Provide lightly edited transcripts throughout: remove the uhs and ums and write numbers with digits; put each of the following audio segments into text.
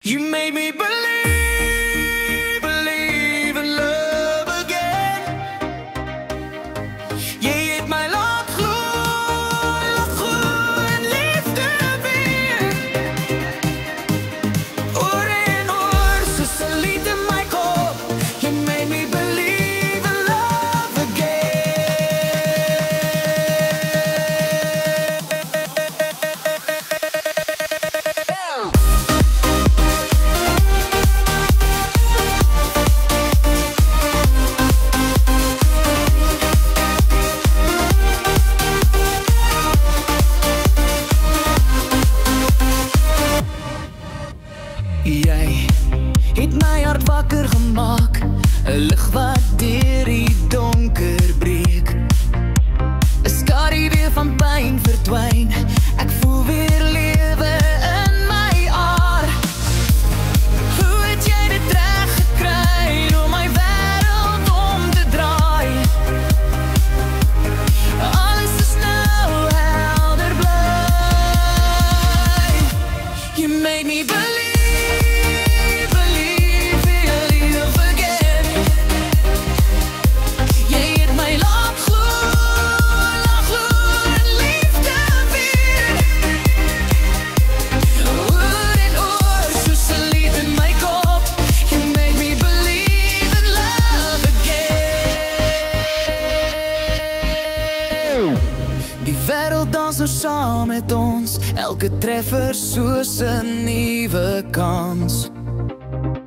You made me believe in love again. Je hebt mij laat gloeien, liefde weer. Oor in oor, soos 'n lied in my kop. You made me believe in love Jy het my hart wakker gemaak, 'n lig wat deur die donker breek. 'n Skaduwee van pyn verdwyn, ek voel weer lewe in my aard. Hoe het jy dit reg gekry om my wêreld om te draai? Alles is nou helder bly. You made me believe. Die wêreld dans nou saam met ons, elke treffer soos 'n nuwe kans.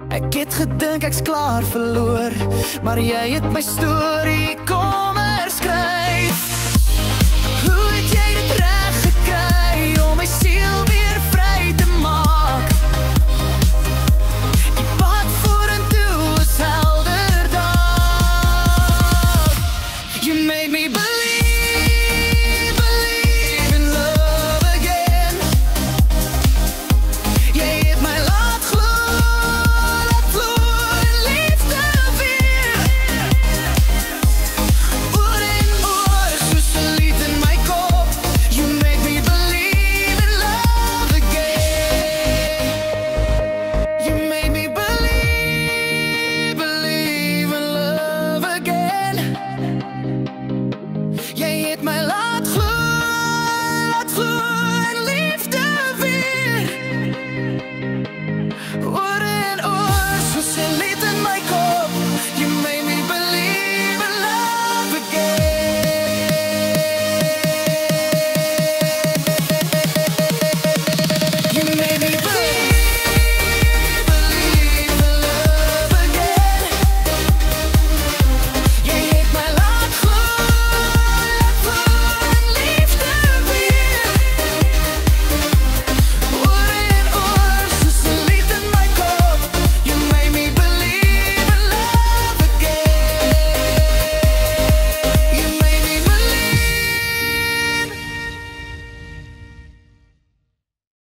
Ek het gedink ek's klaar verloor, maar jy het my storie kom